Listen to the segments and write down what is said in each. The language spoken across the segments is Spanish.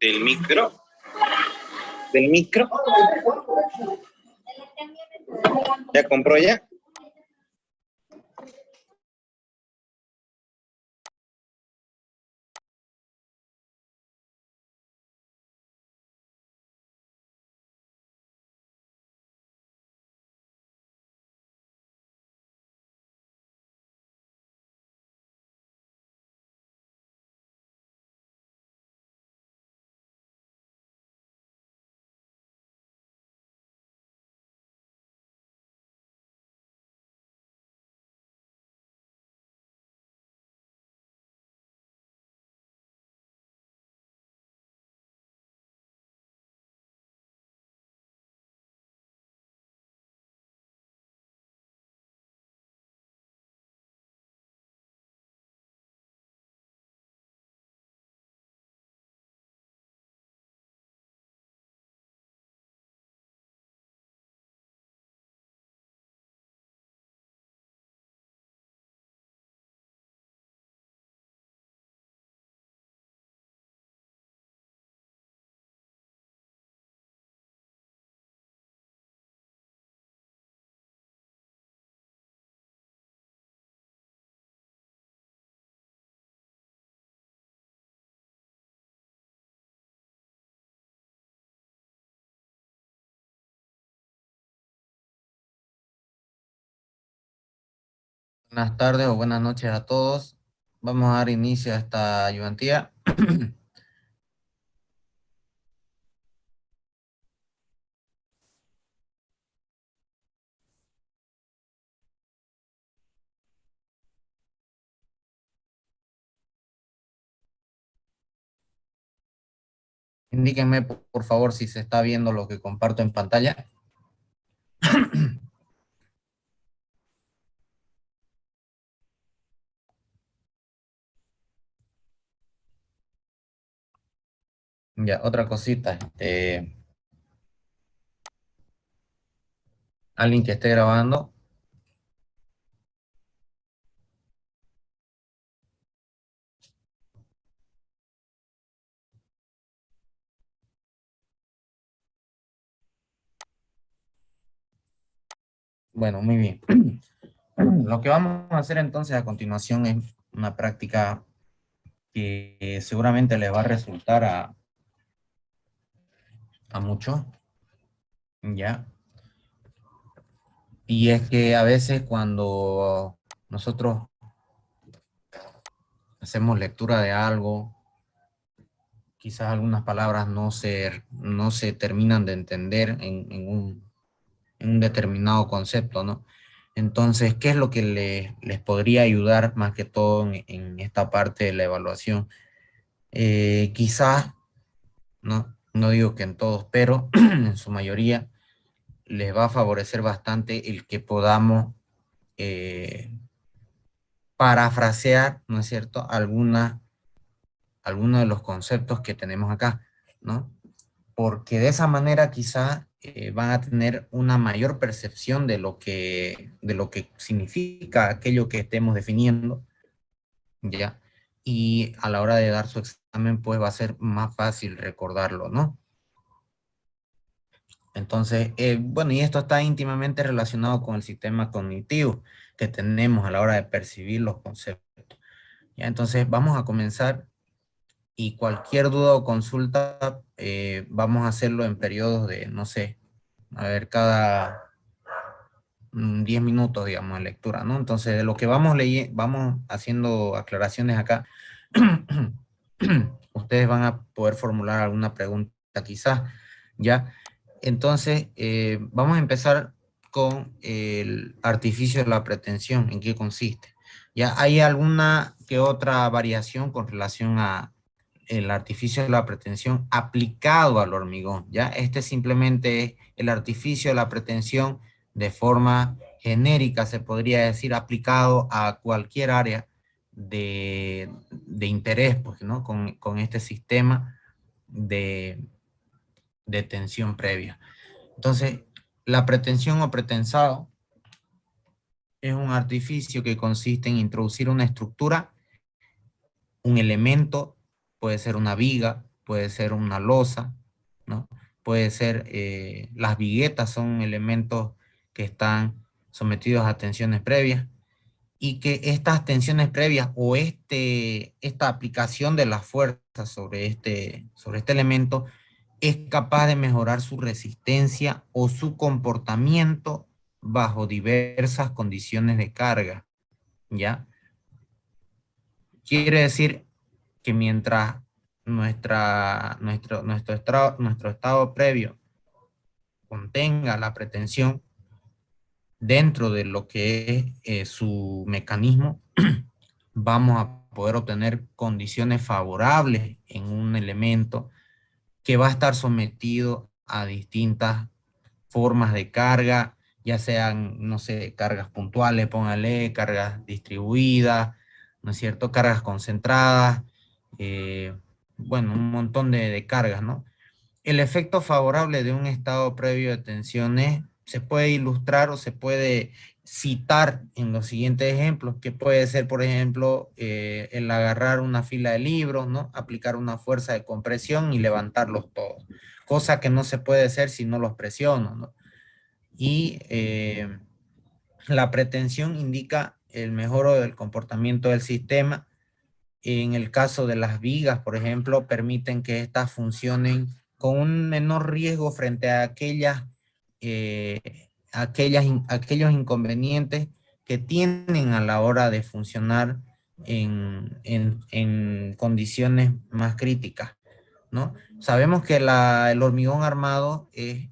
del micro. Del micro. ¿Ya compró ya? Buenas tardes o buenas noches a todos. Vamos a dar inicio a esta ayudantía. Indíquenme, por favor, si se está viendo lo que comparto en pantalla. Ya, otra cosita. Alguien que esté grabando. Bueno, muy bien. Lo que vamos a hacer entonces a continuación es una práctica que seguramente les va a resultar a muchos, ¿ya? Y es que a veces cuando nosotros hacemos lectura de algo, quizás algunas palabras no se terminan de entender en un determinado concepto, ¿no? Entonces, ¿qué es lo que les podría ayudar más que todo en esta parte de la evaluación? Quizás, ¿no? No digo que en todos, pero en su mayoría les va a favorecer bastante el que podamos eh, parafrasear, ¿no es cierto?, algunos de los conceptos que tenemos acá, ¿no? Porque de esa manera quizá van a tener una mayor percepción de lo que significa aquello que estemos definiendo, ¿ya? Y a la hora de dar su examen, pues va a ser más fácil recordarlo, ¿no? Entonces, bueno, y esto está íntimamente relacionado con el sistema cognitivo que tenemos a la hora de percibir los conceptos. ¿Ya? Entonces, vamos a comenzar y cualquier duda o consulta vamos a hacerlo en periodos de, no sé, a ver, cada 10 minutos, digamos, de lectura, ¿no? Entonces, de lo que vamos haciendo aclaraciones acá, ustedes van a poder formular alguna pregunta quizás, ¿ya? Entonces, vamos a empezar con el artificio de la pretensión, ¿en qué consiste? ¿Ya hay alguna que otra variación con relación a el artificio de la pretensión aplicado al hormigón? ¿Ya? Este simplemente es el artificio de la pretensión de forma genérica, se podría decir, aplicado a cualquier área de interés, pues, ¿no? Con este sistema de tensión previa. Entonces, la pretensión o pretensado es un artificio que consiste en introducir una estructura, un elemento, puede ser una viga, puede ser una losa, ¿no? Puede ser, las viguetas son elementos que están sometidos a tensiones previas y que estas tensiones previas o esta aplicación de la fuerza sobre este elemento es capaz de mejorar su resistencia o su comportamiento bajo diversas condiciones de carga, ¿ya? Quiere decir que mientras nuestro estado previo contenga la pretensión dentro de lo que es su mecanismo, vamos a poder obtener condiciones favorables en un elemento que va a estar sometido a distintas formas de carga, ya sean, no sé, cargas puntuales, póngale, cargas distribuidas, ¿no es cierto? Cargas concentradas, eh, bueno, un montón de cargas, ¿no? El efecto favorable de un estado previo de tensiones se puede ilustrar o se puede citar en los siguientes ejemplos, que puede ser, por ejemplo, el agarrar una fila de libros, ¿no? Aplicar una fuerza de compresión y levantarlos todos, cosa que no se puede hacer si no los presiono, ¿no? Y la pretensión indica el mejoro del comportamiento del sistema. En el caso de las vigas, por ejemplo, permiten que éstas funcionen con un menor riesgo frente a aquellos inconvenientes que tienen a la hora de funcionar en condiciones más críticas, ¿no? Sabemos que el hormigón armado en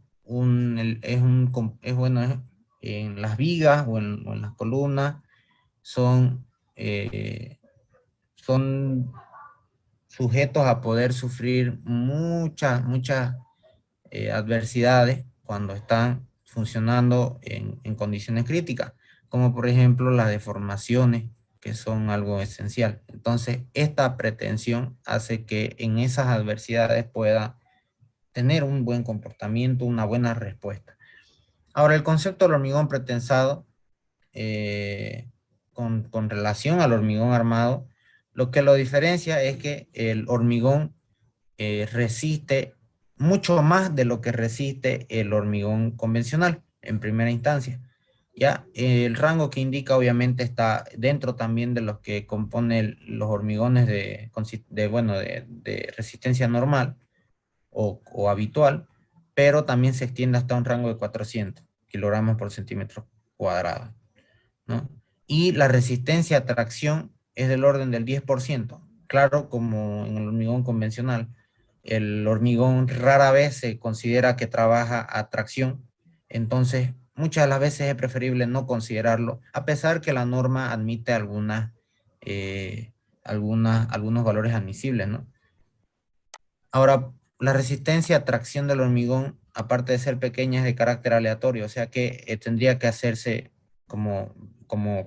las vigas o en las columnas son, eh, son sujetos a poder sufrir muchas adversidades cuando están funcionando en condiciones críticas, como por ejemplo las deformaciones, que son algo esencial. Entonces, esta pretensión hace que en esas adversidades pueda tener un buen comportamiento, una buena respuesta. Ahora, el concepto del hormigón pretensado, con relación al hormigón armado, lo que lo diferencia es que el hormigón resiste mucho más de lo que resiste el hormigón convencional en primera instancia. Ya, el rango que indica obviamente está dentro también de los que componen los hormigones de resistencia normal o habitual, pero también se extiende hasta un rango de 400 kilogramos por centímetro cuadrado, ¿no? Y la resistencia a tracción es del orden del 10%. Claro, como en el hormigón convencional, el hormigón rara vez se considera que trabaja a tracción, entonces muchas de las veces es preferible no considerarlo, a pesar que la norma admite algunos valores admisibles, ¿no? Ahora, la resistencia a tracción del hormigón, aparte de ser pequeña, es de carácter aleatorio, o sea que tendría que hacerse como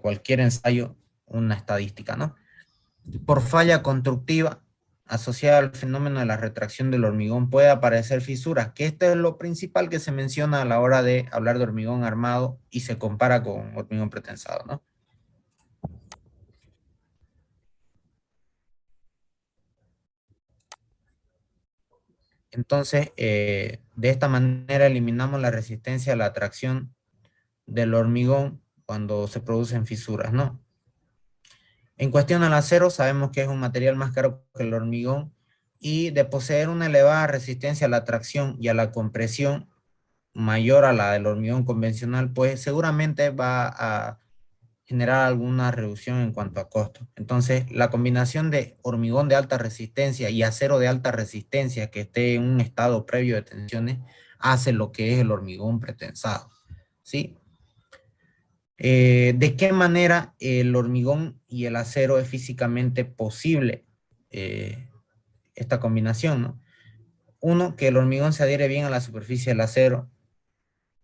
cualquier ensayo, una estadística, ¿no? Por falla constructiva asociada al fenómeno de la retracción del hormigón puede aparecer fisuras, que esto es lo principal que se menciona a la hora de hablar de hormigón armado y se compara con hormigón pretensado, ¿no? Entonces, de esta manera eliminamos la resistencia a la tracción del hormigón cuando se producen fisuras, ¿no? En cuestión al acero, sabemos que es un material más caro que el hormigón y de poseer una elevada resistencia a la tracción y a la compresión mayor a la del hormigón convencional, pues seguramente va a generar alguna reducción en cuanto a costo. Entonces, la combinación de hormigón de alta resistencia y acero de alta resistencia que esté en un estado previo de tensiones hace lo que es el hormigón pretensado, ¿sí? ¿De qué manera el hormigón y el acero es físicamente posible esta combinación, ¿no? Uno, que el hormigón se adhiere bien a la superficie del acero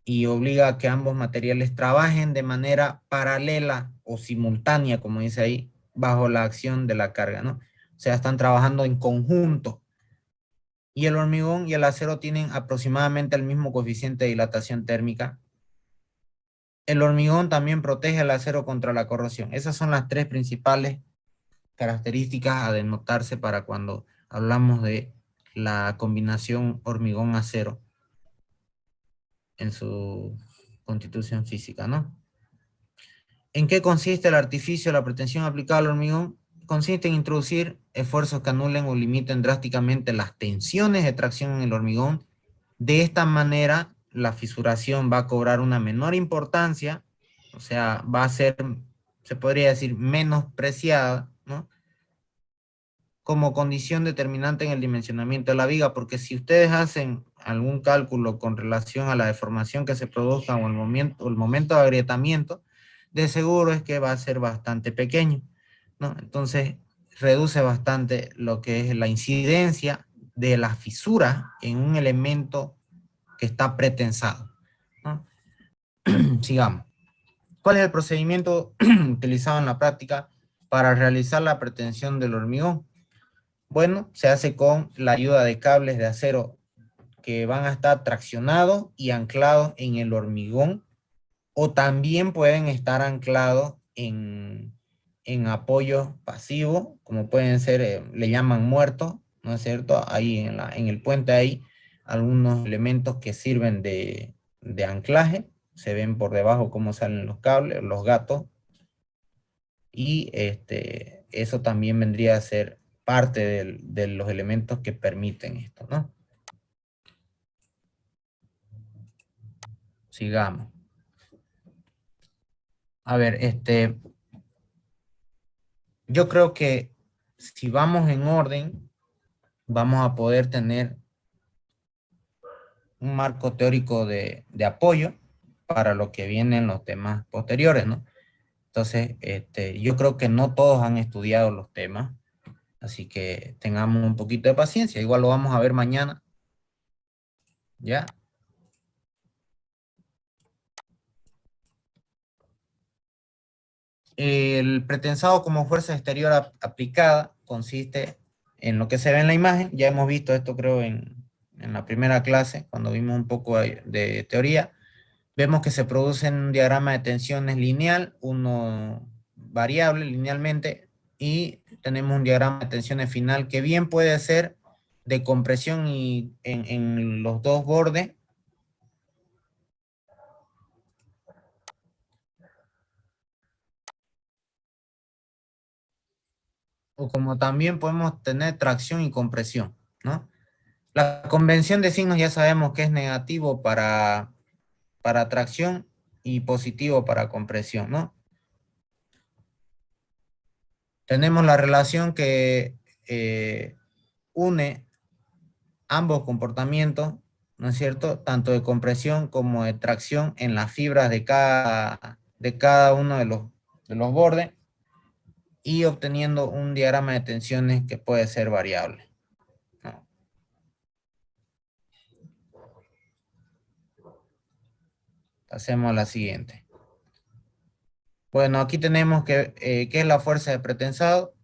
y obliga a que ambos materiales trabajen de manera paralela o simultánea, como dice ahí, bajo la acción de la carga, ¿no? O sea, están trabajando en conjunto. Y el hormigón y el acero tienen aproximadamente el mismo coeficiente de dilatación térmica. El hormigón también protege al acero contra la corrosión. Esas son las tres principales características a denotarse para cuando hablamos de la combinación hormigón-acero en su constitución física, ¿no? ¿En qué consiste el artificio de la pretensión aplicada al hormigón? Consiste en introducir esfuerzos que anulen o limiten drásticamente las tensiones de tracción en el hormigón. De esta manera, la fisuración va a cobrar una menor importancia, o sea, va a ser, se podría decir, menospreciada, ¿no? Como condición determinante en el dimensionamiento de la viga, porque si ustedes hacen algún cálculo con relación a la deformación que se produzca o el momento de agrietamiento, de seguro es que va a ser bastante pequeño, ¿no? Entonces, reduce bastante lo que es la incidencia de la fisura en un elemento que está pretensado, ¿no? Sigamos. ¿Cuál es el procedimiento utilizado en la práctica para realizar la pretensión del hormigón? Bueno, se hace con la ayuda de cables de acero que van a estar traccionados y anclados en el hormigón, o también pueden estar anclados en apoyos pasivos, como pueden ser, le llaman muertos, ¿no es cierto? Ahí en el puente hay algunos elementos que sirven de anclaje, se ven por debajo cómo salen los cables, los gatos, y eso también vendría a ser parte de los elementos que permiten esto, ¿no? Sigamos. A ver, yo creo que si vamos en orden, vamos a poder tener un marco teórico de apoyo para lo que vienen los temas posteriores, ¿no? Entonces, yo creo que no todos han estudiado los temas, así que tengamos un poquito de paciencia. Igual lo vamos a ver mañana, ¿ya? El pretensado como fuerza exterior aplicada consiste en lo que se ve en la imagen. Ya hemos visto esto, creo, en la primera clase, cuando vimos un poco de teoría. Vemos que se produce un diagrama de tensiones lineal, uno variable linealmente, y tenemos un diagrama de tensiones final que bien puede ser de compresión y en los dos bordes, o como también podemos tener tracción y compresión, ¿no? La convención de signos ya sabemos que es negativo para tracción y positivo para compresión, ¿no? Tenemos la relación que une ambos comportamientos, ¿no es cierto? Tanto de compresión como de tracción en las fibras de cada uno de los bordes, y obteniendo un diagrama de tensiones que puede ser variable, ¿no? Pasemos a la siguiente. Bueno, aquí tenemos ¿qué es la fuerza de pretensado?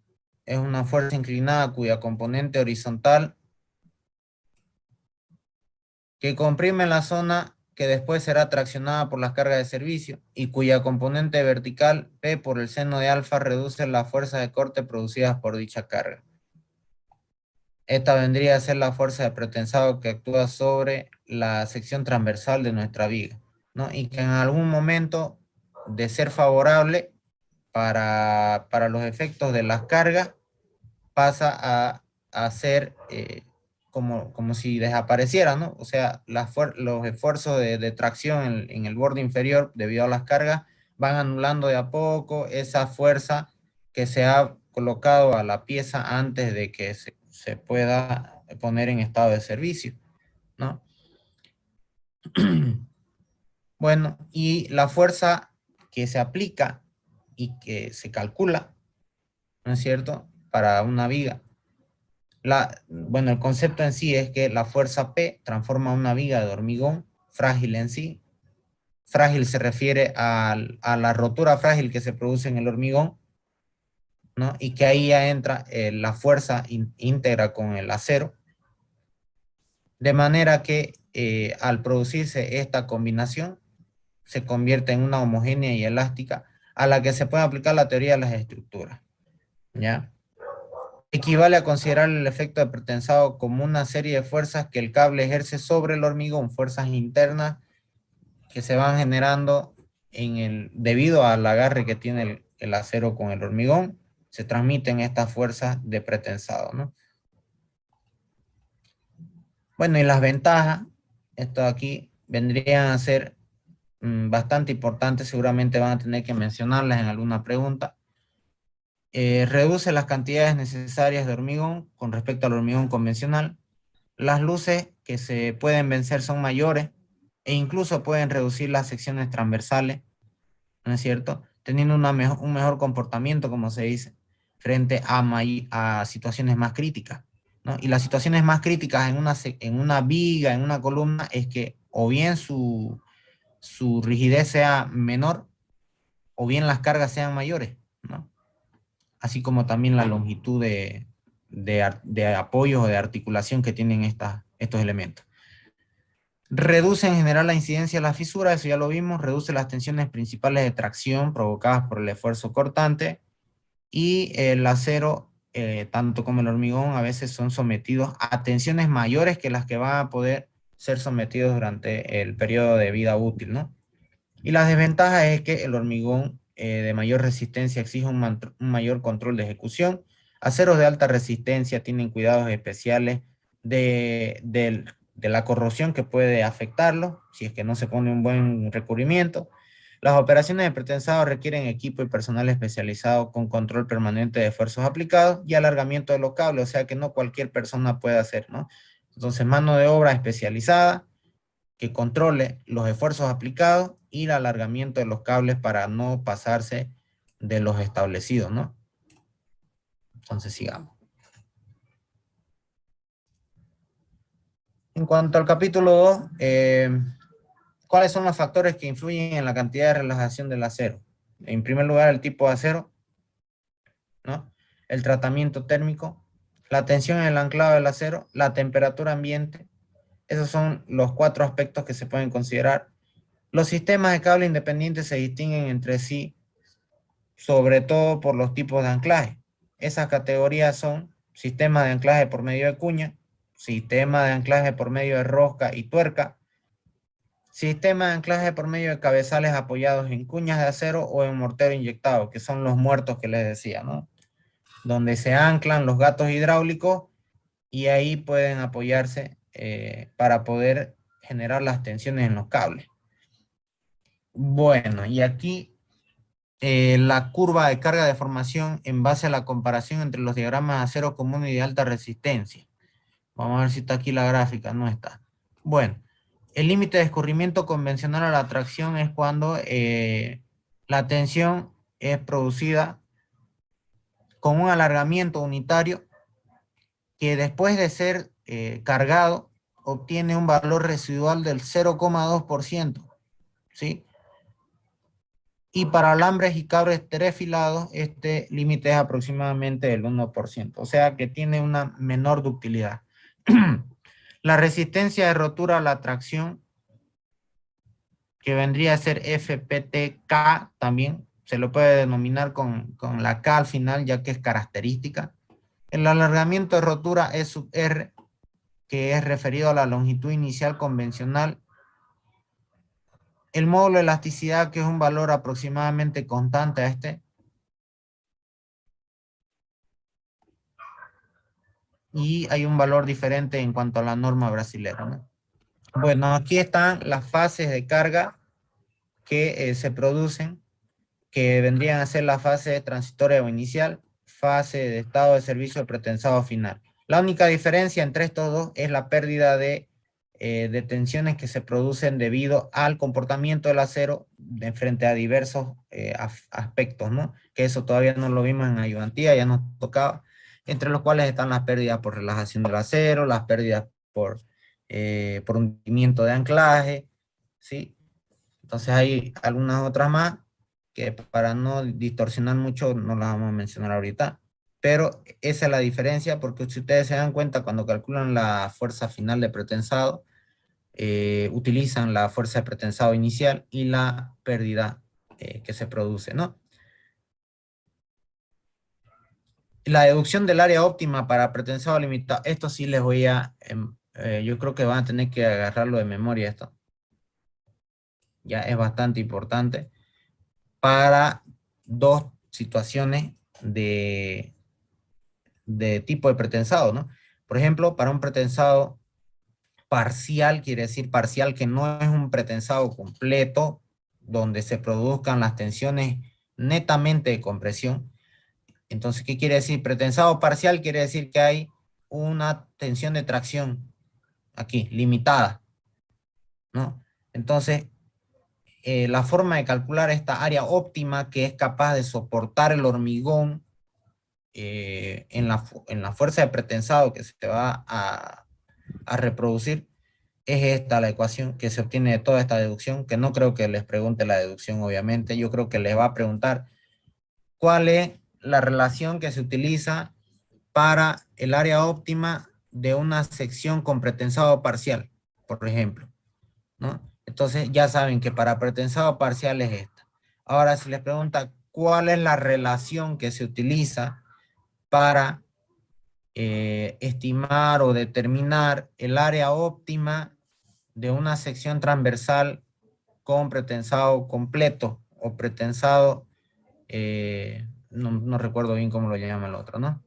Es una fuerza inclinada cuya componente horizontal que comprime la zona que después será traccionada por las cargas de servicio y cuya componente vertical P por el seno de alfa reduce las fuerzas de corte producidas por dicha carga. Esta vendría a ser la fuerza de pretensado que actúa sobre la sección transversal de nuestra viga, ¿no? Y que en algún momento, de ser favorable para los efectos de las cargas, pasa a ser como si desapareciera, ¿no? O sea, los esfuerzos de tracción en el borde inferior debido a las cargas van anulando de a poco esa fuerza que se ha colocado a la pieza antes de que se pueda poner en estado de servicio, ¿no? Bueno, y la fuerza que se aplica y que se calcula, ¿no es cierto?, para una viga. Bueno, el concepto en sí es que la fuerza P transforma una viga de hormigón frágil en sí. Frágil se refiere a la rotura frágil que se produce en el hormigón, ¿no? Y que ahí ya entra la fuerza íntegra con el acero. De manera que al producirse esta combinación, se convierte en una homogénea y elástica a la que se puede aplicar la teoría de las estructuras, ¿ya? equivale a considerar el efecto de pretensado como una serie de fuerzas que el cable ejerce sobre el hormigón, fuerzas internas que se van generando debido al agarre que tiene el acero con el hormigón, se transmiten estas fuerzas de pretensado, ¿no? Bueno, y las ventajas, esto aquí vendrían a ser bastante importantes, seguramente van a tener que mencionarlas en alguna pregunta. Reduce las cantidades necesarias de hormigón con respecto al hormigón convencional. Las luces que se pueden vencer son mayores e incluso pueden reducir las secciones transversales, ¿no es cierto? Teniendo un mejor comportamiento, como se dice, frente a situaciones más críticas, ¿no? Y las situaciones más críticas en una viga, en una columna, es que o bien su rigidez sea menor o bien las cargas sean mayores, ¿no? Así como también la longitud de apoyos o de articulación que tienen estos elementos. Reduce en general la incidencia de la fisura, eso ya lo vimos, reduce las tensiones principales de tracción provocadas por el esfuerzo cortante, y el acero, tanto como el hormigón, a veces son sometidos a tensiones mayores que las que van a poder ser sometidos durante el periodo de vida útil, ¿no? Y la desventaja es que el hormigón de mayor resistencia exige un mayor control de ejecución. Aceros de alta resistencia tienen cuidados especiales de la corrosión que puede afectarlo, si es que no se pone un buen recubrimiento. Las operaciones de pretensado requieren equipo y personal especializado con control permanente de esfuerzos aplicados y alargamiento de los cables, o sea que no cualquier persona puede hacer, ¿no? Entonces, mano de obra especializada que controle los esfuerzos aplicados y el alargamiento de los cables para no pasarse de los establecidos, ¿no? Entonces sigamos. En cuanto al capítulo 2, ¿cuáles son los factores que influyen en la cantidad de relajación del acero? En primer lugar, el tipo de acero, ¿no? El tratamiento térmico, la tensión en el anclado del acero, la temperatura ambiente. Esos son los 4 aspectos que se pueden considerar. Los sistemas de cable independientes se distinguen entre sí sobre todo por los tipos de anclaje. Esas categorías son sistema de anclaje por medio de cuña, sistema de anclaje por medio de rosca y tuerca, sistema de anclaje por medio de cabezales apoyados en cuñas de acero o en mortero inyectado, que son los muertos que les decía, ¿no? Donde se anclan los gatos hidráulicos y ahí pueden apoyarse para poder generar las tensiones en los cables. Bueno, y aquí la curva de carga de formación en base a la comparación entre los diagramas de acero común y de alta resistencia. Vamos a ver si está aquí la gráfica, no está. Bueno, el límite de escurrimiento convencional a la tracción es cuando la tensión es producida con un alargamiento unitario que después de ser cargado obtiene un valor residual del 0,2%, ¿sí? Y para alambres y cables trefilados, este límite es aproximadamente del 1%, o sea que tiene una menor ductilidad. La resistencia de rotura a la tracción, que vendría a ser FPTK también, se lo puede denominar con la K al final, ya que es característica. El alargamiento de rotura E sub R, que es referido a la longitud inicial convencional. El módulo de elasticidad, que es un valor aproximadamente constante a este. Y hay un valor diferente en cuanto a la norma brasilera, ¿no? Bueno, aquí están las fases de carga que se producen, que vendrían a ser la fase transitoria o inicial, fase de estado de servicio pretensado final. La única diferencia entre estos dos es la pérdida de tensiones que se producen debido al comportamiento del acero frente a diversos aspectos, ¿no? Que eso todavía no lo vimos en ayudantía, ya nos tocaba, entre los cuales están las pérdidas por relajación del acero, las pérdidas por hundimiento de anclaje, ¿sí? Entonces hay algunas otras más que para no distorsionar mucho no las vamos a mencionar ahorita, pero esa es la diferencia porque si ustedes se dan cuenta cuando calculan la fuerza final de pretensado, utilizan la fuerza de pretensado inicial y la pérdida que se produce, ¿no? La deducción del área óptima para pretensado limitado, esto sí les voy a, yo creo que van a tener que agarrarlo de memoria esto. Ya es bastante importante para dos situaciones de tipo de pretensado, ¿no? Por ejemplo, para un pretensado parcial, quiere decir parcial que no es un pretensado completo, donde se produzcan las tensiones netamente de compresión. Entonces, ¿qué quiere decir? Pretensado parcial quiere decir que hay una tensión de tracción aquí, limitada, ¿no? Entonces, la forma de calcular esta área óptima que es capaz de soportar el hormigón en la fuerza de pretensado que se va a reproducir, es esta la ecuación que se obtiene de toda esta deducción, que no creo que les pregunte la deducción, obviamente. Yo creo que les va a preguntar cuál es la relación que se utiliza para el área óptima de una sección con pretensado parcial, por ejemplo, ¿no? Entonces ya saben que para pretensado parcial es esta. Ahora, si les pregunta cuál es la relación que se utiliza para estimar o determinar el área óptima de una sección transversal con pretensado completo o pretensado, no recuerdo bien cómo lo llama el otro, ¿no?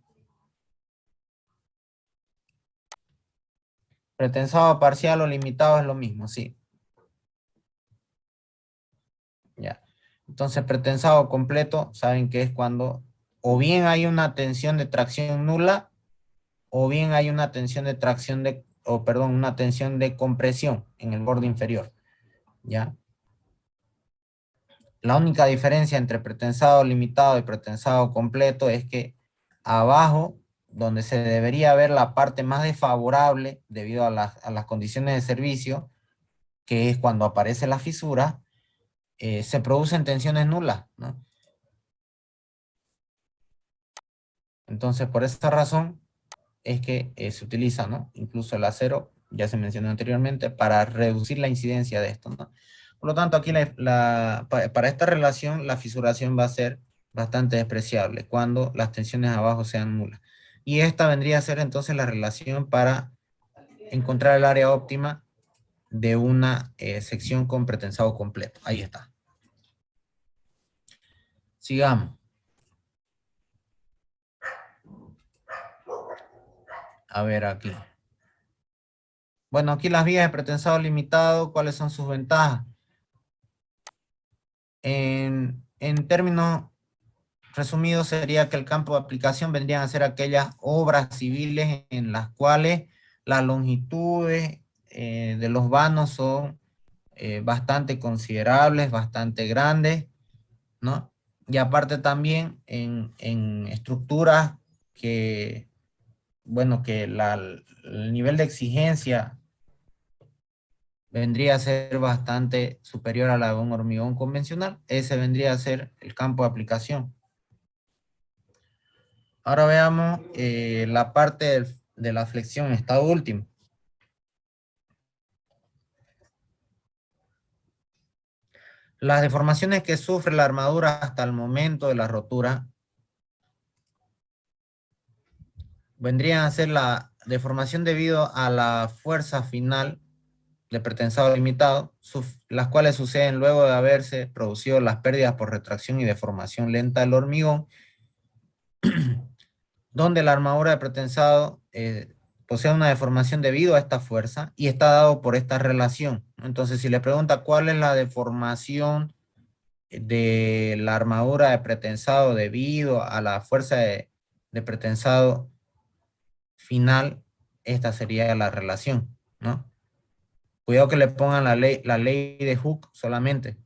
Pretensado parcial o limitado es lo mismo, sí. Ya. Entonces, pretensado completo, saben que es cuando o bien hay una tensión de tracción nula o bien hay una tensión de tracción o perdón, una tensión de compresión en el borde inferior. ¿Ya? La única diferencia entre pretensado limitado y pretensado completo es que abajo, donde se debería ver la parte más desfavorable debido a las condiciones de servicio, que es cuando aparece la fisura, se producen tensiones nulas, ¿no? Entonces, por esta razón es que se utiliza, ¿no? Incluso el acero, ya se mencionó anteriormente, para reducir la incidencia de esto, ¿no? Por lo tanto, aquí para esta relación, la fisuración va a ser bastante despreciable cuando las tensiones abajo sean nulas. Y esta vendría a ser entonces la relación para encontrar el área óptima de una sección con pretensado completo. Ahí está. Sigamos. A ver aquí. Bueno, aquí las vías de pretensado limitado, ¿cuáles son sus ventajas? En términos resumidos, sería que el campo de aplicación vendrían a ser aquellas obras civiles en las cuales las longitudes de los vanos son bastante considerables, bastante grandes, ¿no? Y aparte también en estructuras que, bueno, que el nivel de exigencia vendría a ser bastante superior a la de un hormigón convencional. Ese vendría a ser el campo de aplicación. Ahora veamos la parte de la flexión, estado último. Las deformaciones que sufre la armadura hasta el momento de la rotura vendrían a ser la deformación debido a la fuerza final de pretensado limitado, las cuales suceden luego de haberse producido las pérdidas por retracción y deformación lenta del hormigón, donde la armadura de pretensado posee una deformación debido a esta fuerza y está dado por esta relación. Entonces, si le pregunta cuál es la deformación de la armadura de pretensado debido a la fuerza de pretensado final, esta sería la relación, ¿no? Cuidado que le pongan la ley de Hooke solamente,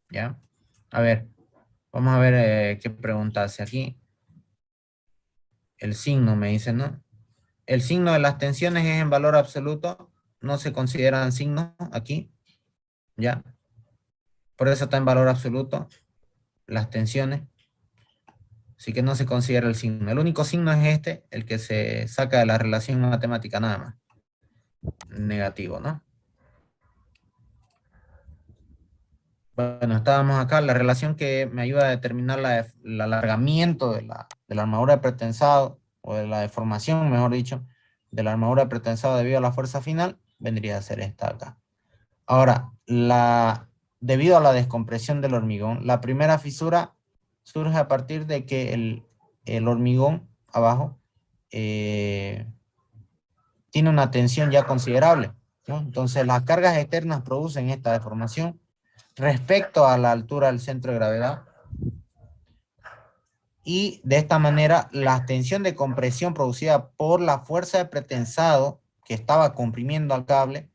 ¿ya? A ver, vamos a ver qué pregunta hace aquí. El signo me dice, ¿no? El signo de las tensiones es en valor absoluto, no se consideran signos aquí, ¿ya? Por eso está en valor absoluto las tensiones. Así que no se considera el signo. El único signo es este, el que se saca de la relación matemática nada más. Negativo, ¿no? Bueno, estábamos acá, la relación que me ayuda a determinar el alargamiento de la armadura de pretensado, o de la deformación, mejor dicho, de la armadura de pretensado debido a la fuerza final, vendría a ser esta acá. Ahora, debido a la descompresión del hormigón, la primera fisura surge a partir de que el hormigón abajo tiene una tensión ya considerable, ¿no? Entonces, las cargas externas producen esta deformación respecto a la altura del centro de gravedad, y de esta manera la tensión de compresión producida por la fuerza de pretensado que estaba comprimiendo al cable,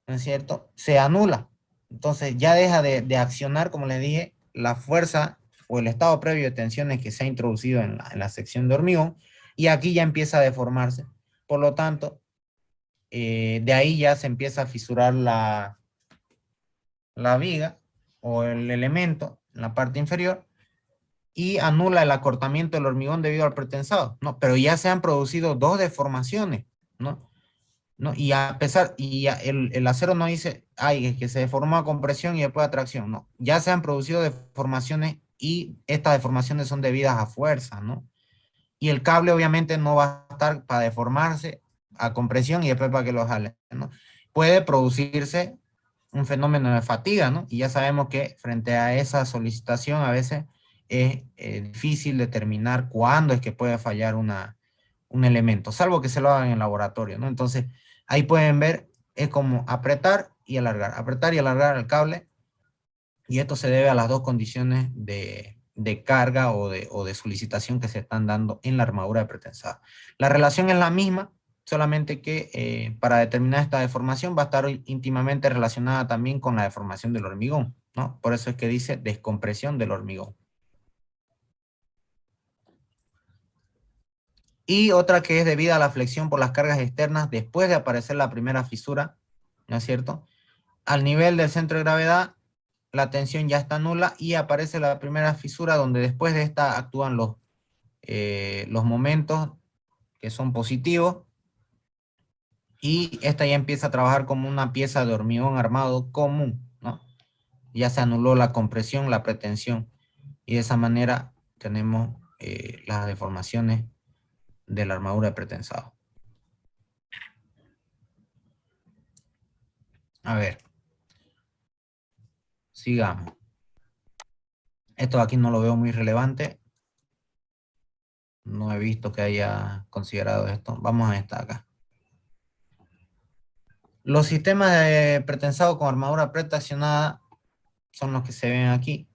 ¿no es cierto?, se anula. Entonces ya deja de accionar, como les dije, la fuerza o el estado previo de tensiones que se ha introducido en la sección de hormigón, y aquí ya empieza a deformarse. Por lo tanto, de ahí ya se empieza a fisurar la viga o el elemento en la parte inferior, y anula el acortamiento del hormigón debido al pretensado, ¿no? Pero ya se han producido dos deformaciones, ¿no? ¿No? Y a pesar, el acero no dice, ay, es que se deformó a compresión y después a tracción, no. Ya se han producido deformaciones, y estas deformaciones son debidas a fuerza, ¿no? Y el cable obviamente no va a estar para deformarse a compresión y después para que lo jale, ¿no? Puede producirse un fenómeno de fatiga, ¿no? Y ya sabemos que frente a esa solicitación a veces es difícil determinar cuándo es que puede fallar un elemento, salvo que se lo hagan en el laboratorio, ¿no? Entonces, ahí pueden ver, es como apretar y alargar el cable, y esto se debe a las dos condiciones de carga o de solicitación que se están dando en la armadura de pretensado. La relación es la misma, solamente que para determinar esta deformación va a estar íntimamente relacionada también con la deformación del hormigón, ¿no? Por eso es que dice descompresión del hormigón. Y otra que es debida a la flexión por las cargas externas después de aparecer la primera fisura, ¿no es cierto? Al nivel del centro de gravedad, la tensión ya está nula y aparece la primera fisura, donde después de esta actúan los momentos que son positivos, y esta ya empieza a trabajar como una pieza de hormigón armado común, ¿no? Ya se anuló la compresión, la pretensión, y de esa manera tenemos las deformaciones de la armadura de pretensado. A ver, sigamos. Esto aquí no lo veo muy relevante. No he visto que haya considerado esto. Vamos a esta acá. Los sistemas de pretensado con armadura pretraccionada son los que se ven aquí.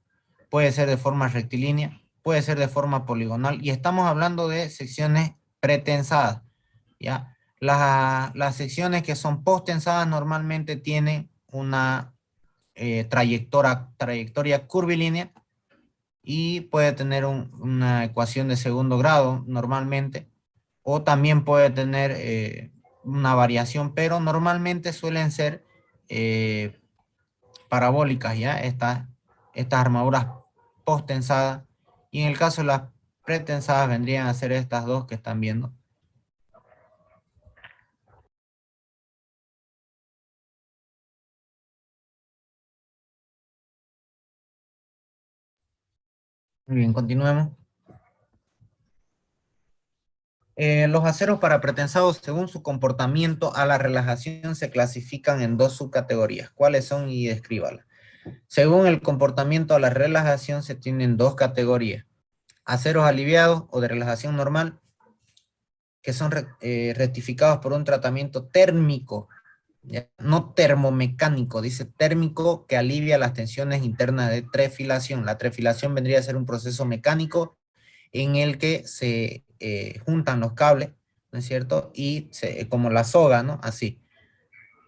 Puede ser de forma rectilínea, puede ser de forma poligonal, y estamos hablando de secciones pretensadas, ¿ya? Las secciones que son postensadas normalmente tienen una trayectoria curvilínea, y puede tener una ecuación de segundo grado normalmente, o también puede tener una variación, pero normalmente suelen ser eh, parabólicas, ¿ya? Estas armaduras postensadas, y en el caso de las pretensadas vendrían a ser estas dos que están viendo. Muy bien, continuemos. Los aceros para pretensados, según su comportamiento a la relajación, se clasifican en dos subcategorías. ¿Cuáles son? Y descríbalas. Según el comportamiento a la relajación, se tienen dos categorías: aceros aliviados o de relajación normal, que son rectificados por un tratamiento térmico, ¿ya? No termomecánico, dice térmico, que alivia las tensiones internas de trefilación. La trefilación vendría a ser un proceso mecánico en el que se juntan los cables, ¿no es cierto? Y como la soga, ¿no? Así,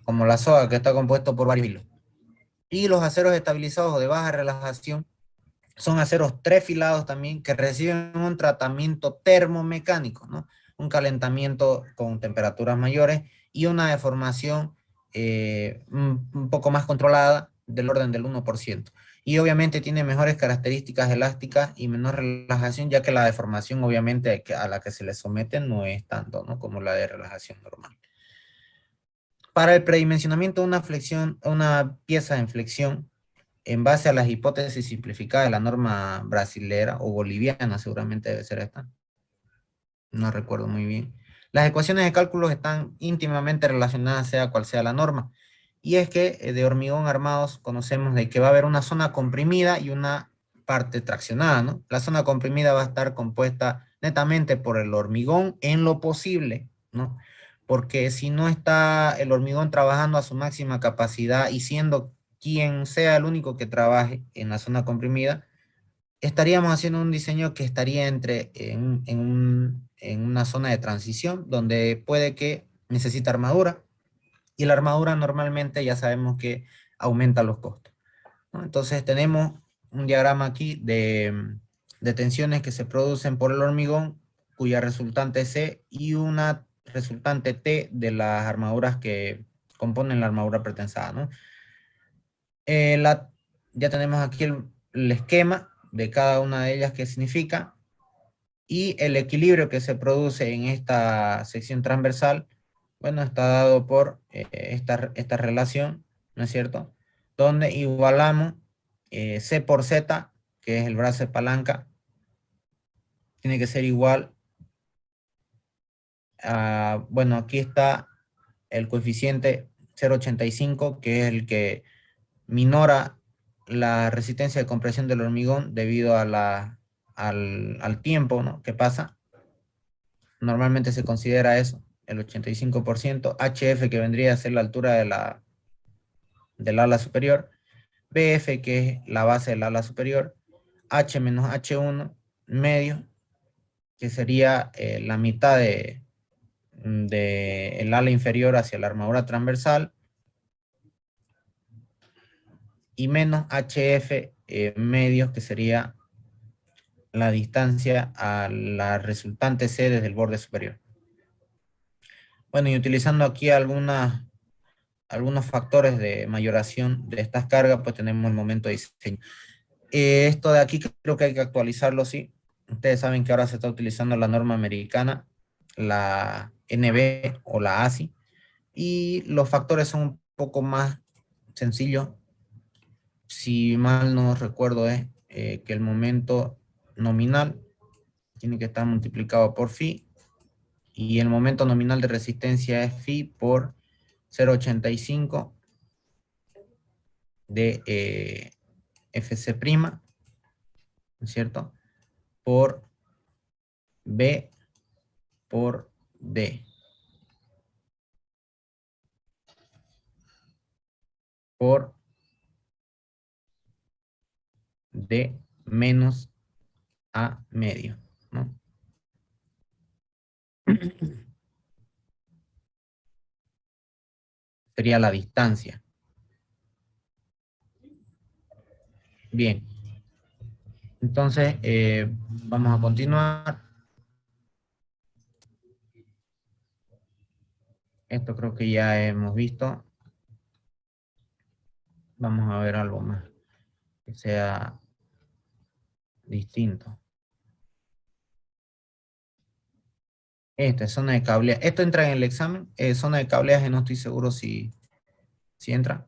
como la soga que está compuesto por varios hilos. Y los aceros estabilizados o de baja relajación son aceros trefilados también, que reciben un tratamiento termomecánico, ¿no? Un calentamiento con temperaturas mayores y una deformación un poco más controlada, del orden del 1%. Y obviamente tiene mejores características elásticas y menor relajación, ya que la deformación obviamente a la que se le somete no es tanto, ¿no?, como la de relajación normal. Para el predimensionamiento de una pieza en flexión, en base a las hipótesis simplificadas de la norma brasilera o boliviana, seguramente debe ser esta, no recuerdo muy bien. Las ecuaciones de cálculo están íntimamente relacionadas sea cual sea la norma. Y es que de hormigón armados conocemos de que va a haber una zona comprimida y una parte traccionada, ¿no? La zona comprimida va a estar compuesta netamente por el hormigón en lo posible, ¿no? Porque si no está el hormigón trabajando a su máxima capacidad y siendo quien sea el único que trabaje en la zona comprimida, estaríamos haciendo un diseño que estaría en una zona de transición donde puede que necesite armadura y la armadura normalmente ya sabemos que aumenta los costos, ¿no? Entonces tenemos un diagrama aquí de tensiones que se producen por el hormigón cuya resultante es C y una resultante T de las armaduras que componen la armadura pretensada, ¿no? Ya tenemos aquí el esquema de cada una de ellas que significa y el equilibrio que se produce en esta sección transversal, bueno, está dado por esta relación, ¿no es cierto? Donde igualamos C por Z, que es el brazo de palanca, tiene que ser igual a, bueno, aquí está el coeficiente 0,85, que es el que minora la resistencia de compresión del hormigón debido a al tiempo, ¿no?, que pasa. Normalmente se considera eso, el 85%, HF que vendría a ser la altura del ala superior, BF que es la base del ala superior, H menos H1 medio, que sería la mitad de el ala inferior hacia la armadura transversal, y menos HF medios, que sería la distancia a la resultante C desde el borde superior. Bueno, y utilizando aquí algunos factores de mayoración de estas cargas, pues tenemos el momento de diseño. Esto de aquí creo que hay que actualizarlo, sí. Ustedes saben que ahora se está utilizando la norma americana, la NB o la ASI, y los factores son un poco más sencillos. Si mal no recuerdo es que el momento nominal tiene que estar multiplicado por phi, y el momento nominal de resistencia es phi por 0,85 de FC', ¿no es cierto?, por B por D por D menos A medio, ¿no? Sería la distancia. Bien. Entonces, vamos a continuar. Esto creo que ya hemos visto. Vamos a ver algo más que sea distinto. Esta es zona de cableaje. ¿Esto entra en el examen? Zona de cableaje, no estoy seguro si entra.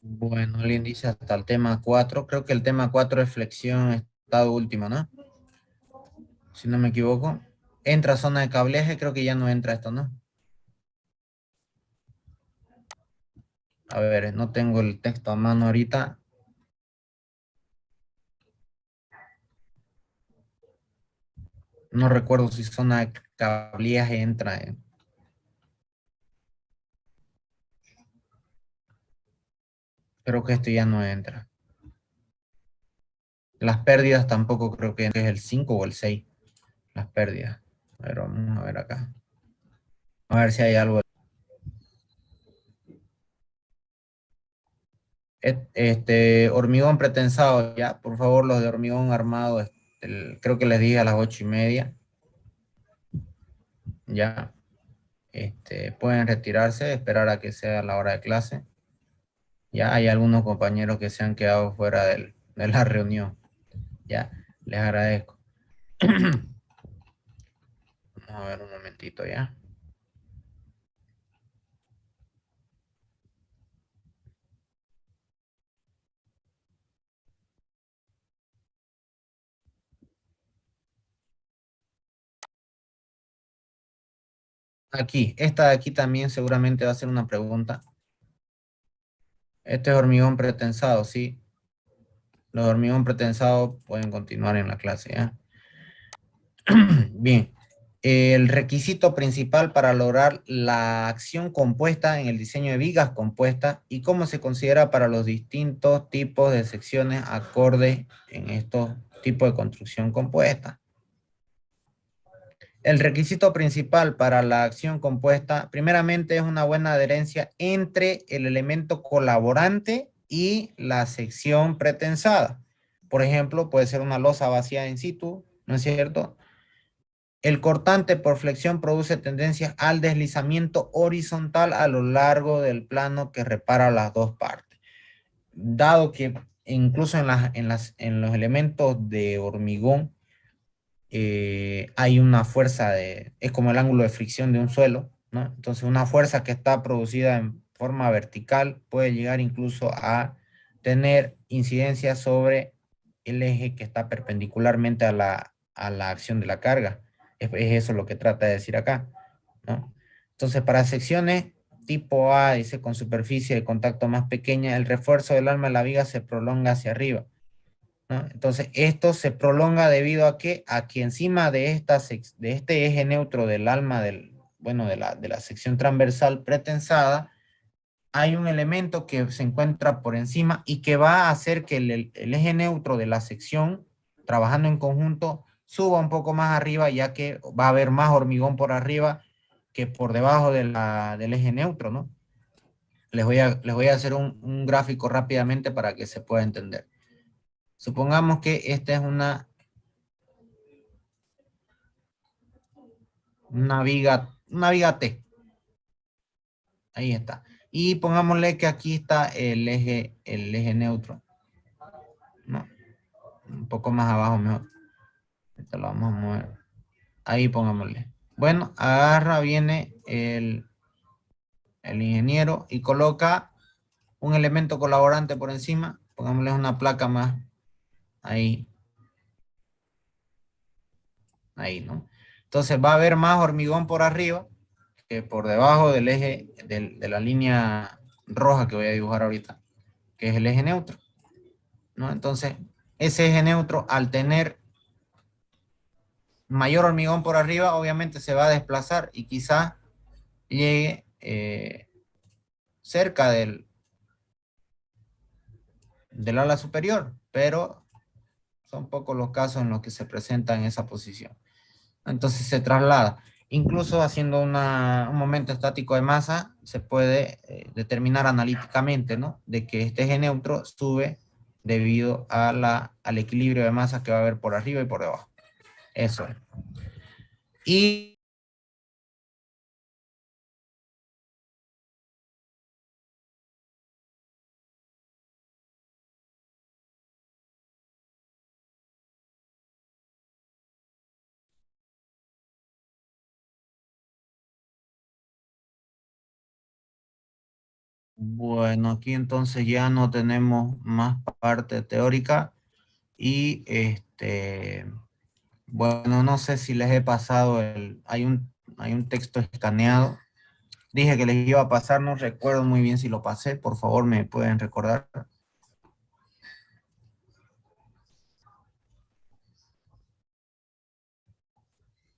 Bueno, alguien dice hasta el tema 4. Creo que el tema 4 es flexión estado último, ¿no? Si no me equivoco. Entra zona de cableaje, creo que ya no entra esto, ¿no? A ver, no tengo el texto a mano ahorita. No recuerdo si zona de cableaje entra. Creo que esto ya no entra. Las pérdidas tampoco, creo que es el 5 o el 6. Las pérdidas. A ver, vamos a ver acá. A ver si hay algo. Hormigón pretensado, ya, por favor, los de hormigón armado, creo que les dije a las 8:30, ya, pueden retirarse, esperar a que sea la hora de clase. Ya hay algunos compañeros que se han quedado fuera de la reunión, ya, les agradezco. Vamos a ver un momentito, ya. Aquí, esta de aquí también seguramente va a ser una pregunta. Este es hormigón pretensado, sí. Los de hormigón pretensado pueden continuar en la clase, ¿ya? Bien. El requisito principal para lograr la acción compuesta en el diseño de vigas compuestas y cómo se considera para los distintos tipos de secciones acordes en estos tipos de construcción compuesta. El requisito principal para la acción compuesta, primeramente, es una buena adherencia entre el elemento colaborante y la sección pretensada. Por ejemplo, puede ser una losa vacía in situ, ¿no es cierto? El cortante por flexión produce tendencia al deslizamiento horizontal a lo largo del plano que repara las dos partes. Dado que incluso en los elementos de hormigón, hay una fuerza es como el ángulo de fricción de un suelo, ¿no? Entonces una fuerza que está producida en forma vertical puede llegar incluso a tener incidencia sobre el eje que está perpendicularmente a la acción de la carga. Es eso lo que trata de decir acá, ¿no? Entonces para secciones tipo A, dice con superficie de contacto más pequeña, el refuerzo del alma de la viga se prolonga hacia arriba, ¿no? Entonces, esto se prolonga debido a que encima de este eje neutro del alma bueno, de la sección transversal pretensada, hay un elemento que se encuentra por encima y que va a hacer que el eje neutro de la sección, trabajando en conjunto, suba un poco más arriba, ya que va a haber más hormigón por arriba que por debajo del eje neutro, ¿no? Les voy a hacer un gráfico rápidamente para que se pueda entender. Supongamos que esta es una viga T. Ahí está. Y pongámosle que aquí está el eje neutro, ¿no? Un poco más abajo mejor. Esto lo vamos a mover. Ahí pongámosle. Bueno, agarra, viene el ingeniero y coloca un elemento colaborante por encima. Pongámosle una placa más. Ahí, ahí, ¿no? Entonces va a haber más hormigón por arriba que por debajo del eje de la línea roja que voy a dibujar ahorita, que es el eje neutro, ¿no? Entonces, ese eje neutro, al tener mayor hormigón por arriba, obviamente se va a desplazar y quizá llegue cerca del ala superior, pero son pocos los casos en los que se presenta en esa posición. Entonces se traslada. Incluso haciendo un momento estático de masa, se puede determinar analíticamente, ¿no? De que este eje neutro sube debido al equilibrio de masa que va a haber por arriba y por debajo. Eso es. Y bueno, aquí entonces ya no tenemos más parte teórica y bueno, no sé si les he pasado hay un texto escaneado. Dije que les iba a pasar, no recuerdo muy bien si lo pasé, por favor me pueden recordar.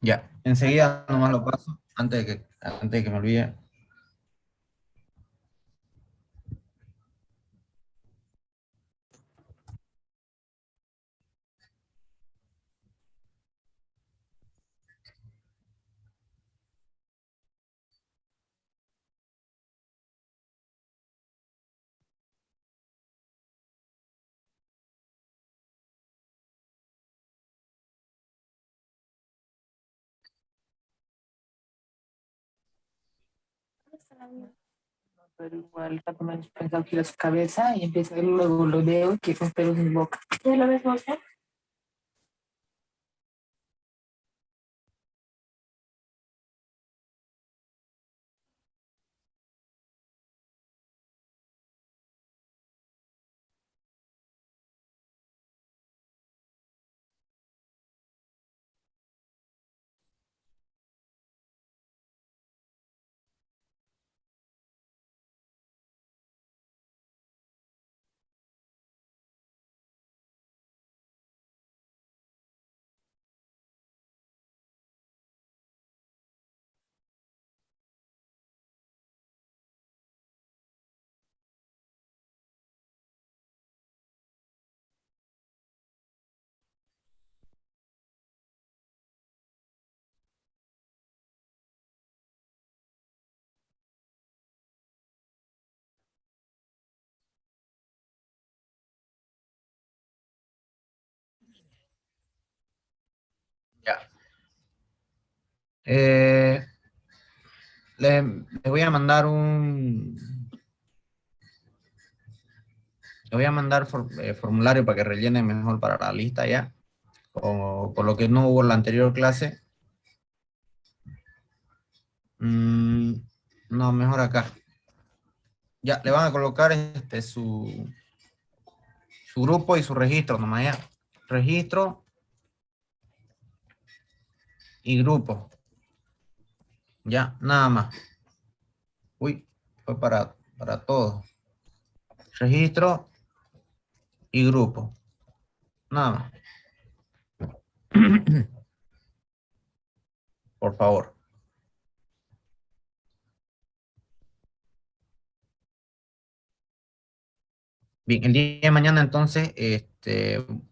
Ya, enseguida nomás lo paso, antes de que me olvide. Pero igual cuando me pensado que su cabeza y empieza luego lo veo que con pelos en boca. ¿Sí lo ves vos? Ya. Eh, les voy a mandar les voy a mandar formulario para que rellenen mejor para la lista ya. O por lo que no hubo en la anterior clase. No, mejor acá. Ya, le van a colocar su grupo y su registro nomás ya. Registro y grupo. Ya, nada más. Uy, fue para todos. Registro y grupo. Nada más. Por favor. Bien, el día de mañana entonces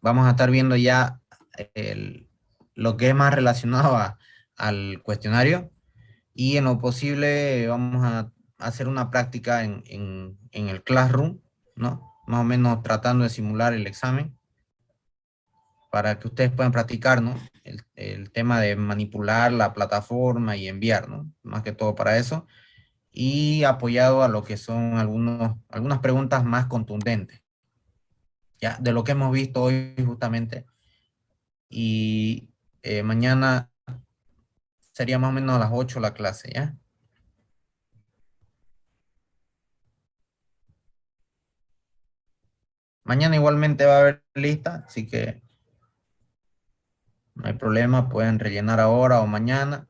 vamos a estar viendo ya lo que es más relacionado al cuestionario y en lo posible vamos a hacer una práctica en el Classroom, ¿no? Más o menos tratando de simular el examen para que ustedes puedan practicar, ¿no? El tema de manipular la plataforma y enviar, ¿no? Más que todo para eso. Y apoyado a lo que son algunas preguntas más contundentes, ya, de lo que hemos visto hoy justamente. Y mañana sería más o menos a las 8 la clase, ¿ya? Mañana igualmente va a haber lista, así que no hay problema, pueden rellenar ahora o mañana.